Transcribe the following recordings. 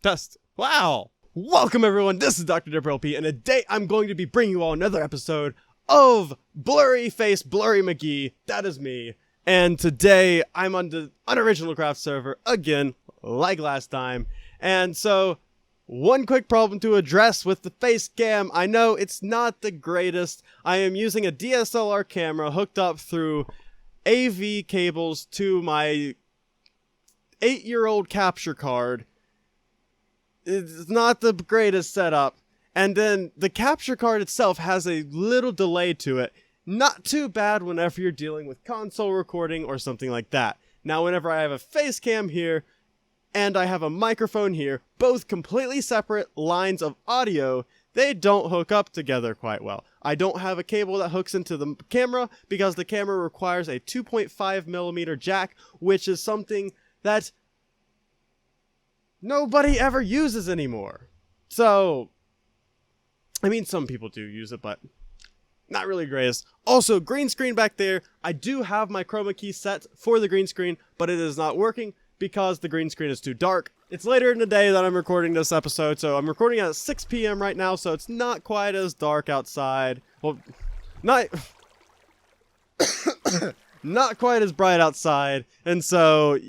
Test. Wow. Welcome everyone, this is DrDepper LP, and today I'm going to be bringing you all another episode of Blury-Face, Blury-McGee. That is me. And today I'm on the UnoriginalCraft server again, like last time. And so, one quick problem to address with the face cam. I know it's not the greatest. I am using a DSLR camera hooked up through AV cables to my 8-year-old capture card. It's not the greatest setup. And then the capture card itself has a little delay to it. Not too bad whenever you're dealing with console recording or something like that. Now, whenever I have a face cam here and I have a microphone here, both completely separate lines of audio, they don't hook up together quite well. I don't have a cable that hooks into the camera because the camera requires a 2.5mm jack, which is something that nobody ever uses anymore. So, I mean, some people do use it, but not really greatest. Also, green screen back there. I do have my chroma key set for the green screen, but it is not working because the green screen is too dark. It's later in the day that I'm recording this episode, so I'm recording at 6 p.m. right now, so it's not quite as dark outside. Well, not not quite as bright outside, and so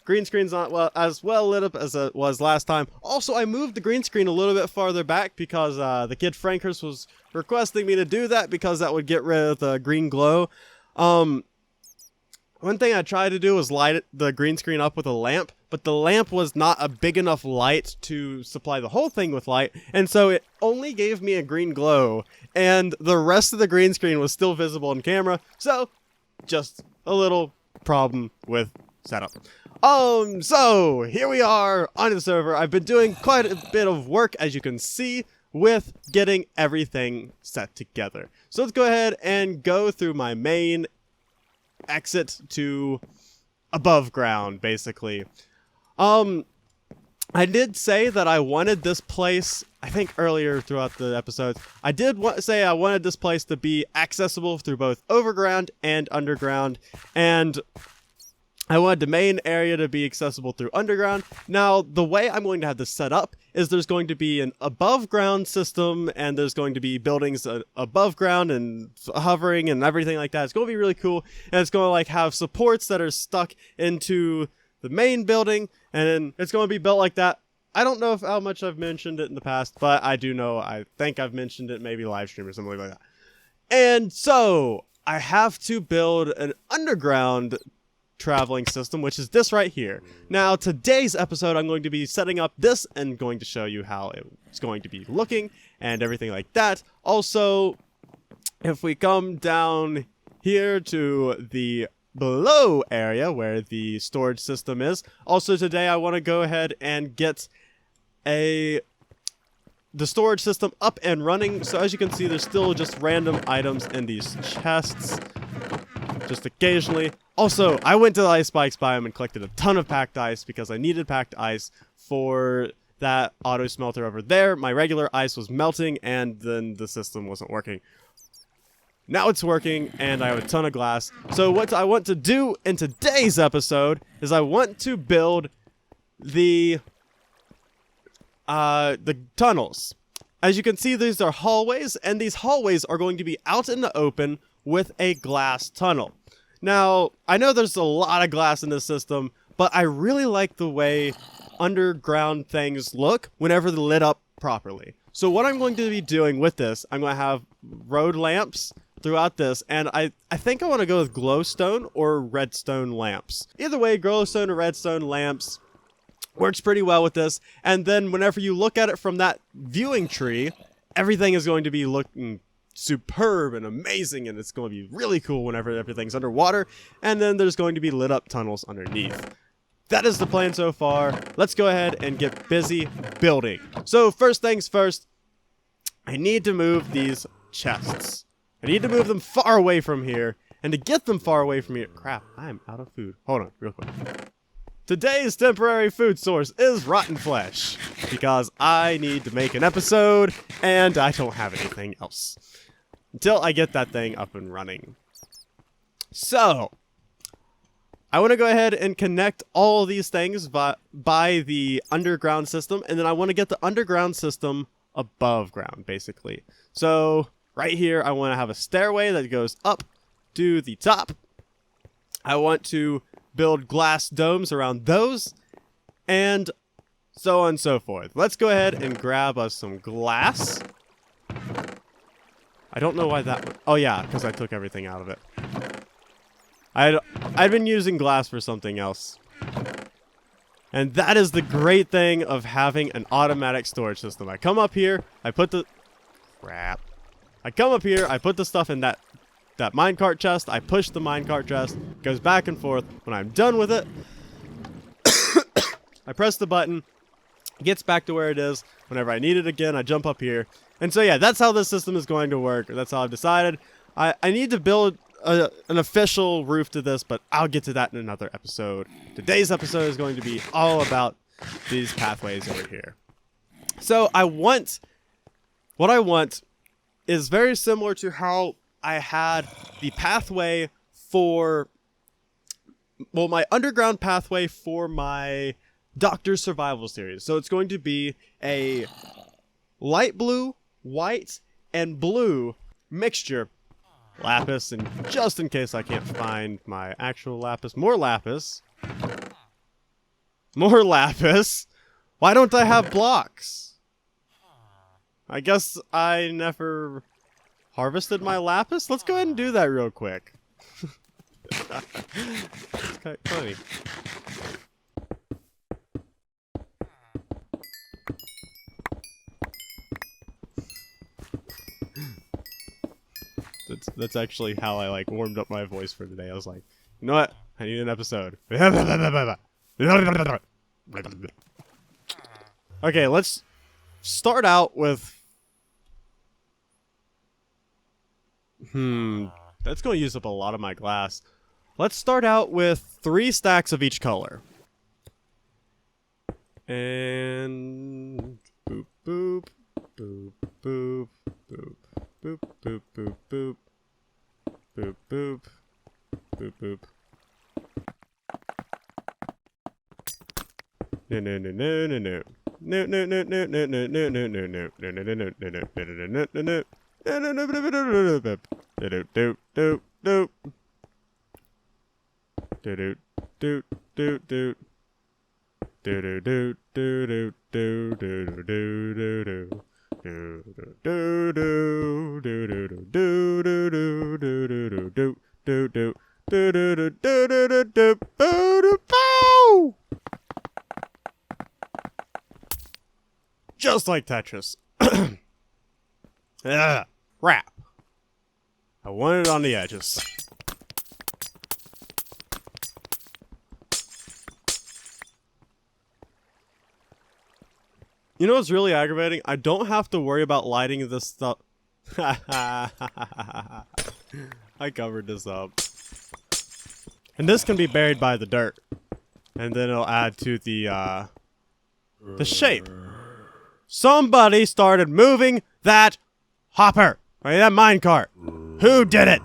green screen's not as well lit up as it was last time. Also, I moved the green screen a little bit farther back because the kid Frankers was requesting me to do that because that would get rid of the green glow. One thing I tried to do was light the green screen up with a lamp, but the lamp was not a big enough light to supply the whole thing with light, and so it only gave me a green glow, and the rest of the green screen was still visible in camera, so just a little problem with setup. So here we are on the server. I've been doing quite a bit of work, as you can see, with getting everything set together. So let's go ahead and go through my main exit to above ground, basically. I did say that I wanted this place, I think earlier throughout the episode, I did say I wanted this place to be accessible through both overground and underground, and I wanted the main area to be accessible through underground. Now, the way I'm going to have this set up is there's going to be an above ground system, and there's going to be buildings above ground and hovering and everything like that. It's going to be really cool, and it's going to like have supports that are stuck into the main building, and then it's going to be built like that. I don't know how much I've mentioned it in the past, but I do know, I think I've mentioned it maybe live stream or something like that. And so, I have to build an underground traveling system, which is this right here. Now, today's episode, I'm going to be setting up this and going to show you how it's going to be looking and everything like that. Also, if we come down here to the below area where the storage system is, also today I want to go ahead and get the storage system up and running. So as you can see, there's still just random items in these chests, just occasionally. Also, I went to the Ice Spikes biome and collected a ton of packed ice because I needed packed ice for that auto smelter over there. My regular ice was melting and then the system wasn't working. Now it's working and I have a ton of glass. So what I want to do in today's episode is I want to build the tunnels. As you can see, these are hallways, and these hallways are going to be out in the open with a glass tunnel. Now, I know there's a lot of glass in this system, but I really like the way underground things look whenever they're lit up properly. So what I'm going to be doing with this, I'm going to have road lamps throughout this, and I think I want to go with glowstone or redstone lamps. Either way, glowstone or redstone lamps works pretty well with this, and then whenever you look at it from that viewing tree, everything is going to be looking superb and amazing, and it's going to be really cool whenever everything's underwater, and then there's going to be lit up tunnels underneath. That is the plan so far. Let's go ahead and get busy building. So first things first, I need to move these chests. I need to move them far away from here, and to get them far away from here, crap, I'm out of food. Hold on, real quick. Today's temporary food source is rotten flesh, because I need to make an episode, and I don't have anything else until I get that thing up and running. So, I want to go ahead and connect all of these things by the underground system, and then I want to get the underground system above ground, basically. So right here, I want to have a stairway that goes up to the top. I want to build glass domes around those, and so on and so forth. Let's go ahead and grab us some glass. I don't know why that... Oh yeah, because I took everything out of it. I'd been using glass for something else. And that is the great thing of having an automatic storage system. I come up here, I put the... Crap. I come up here, I put the stuff in that minecart chest, I push the minecart chest, goes back and forth. When I'm done with it, I press the button, it gets back to where it is. Whenever I need it again, I jump up here. And so yeah, that's how this system is going to work. That's how I've decided. I need to build an official roof to this, but I'll get to that in another episode. Today's episode is going to be all about these pathways over here. So what I want is very similar to how I had the pathway for, well, my underground pathway for my Doctor Survival series. So it's going to be a light blue, white, and blue mixture. Lapis, and just in case I can't find my actual lapis, more lapis. More lapis. Why don't I have blocks? I guess I never harvested my lapis. Let's go ahead and do that real quick. It's kind of funny. That's actually how I like warmed up my voice for today. I was like, you know what? I need an episode. Okay, let's start out with... That's going to use up a lot of my glass. Let's start out with 3 stacks of each color. And... boop, boop, boop, boop, boop. Boop, boop, boop, boop. Boop, boop. Boop, boop. No, no, no, no, no, no. No, no, no, no, no, no, no, no, no, no, no, no, no, no, no, no, no, no, just like Tetris. Crap. I want it on the edges. You know what's really aggravating? I don't have to worry about lighting this stuff. I covered this up. And this can be buried by the dirt. And then it'll add to the shape. Somebody started moving that hopper. Right, that minecart. Who did it?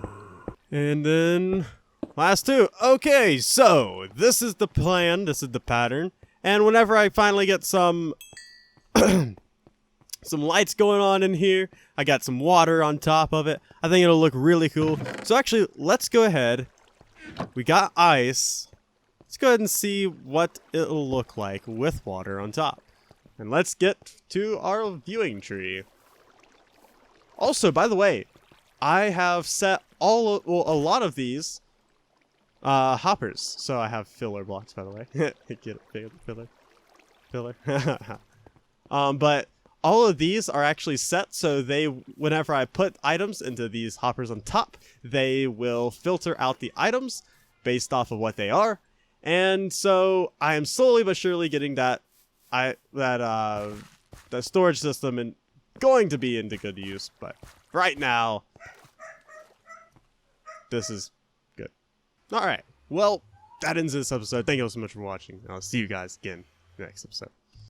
And then last 2. Okay, so this is the plan. This is the pattern. And whenever I finally get some some lights going on in here, I got some water on top of it. I think it'll look really cool. So actually, let's go ahead. We got ice. Let's go ahead and see what it'll look like with water on top. And let's get to our viewing tree. Also, by the way, I have set a lot of these hoppers. So I have filler blocks, by the way. Get it, filler. But all of these are actually set, so whenever I put items into these hoppers on top, they will filter out the items based off of what they are. And so I am slowly but surely getting that storage system and going to be into good use. But right now, this is good. All right. Well, that ends this episode. Thank you all so much for watching. I'll see you guys again next episode.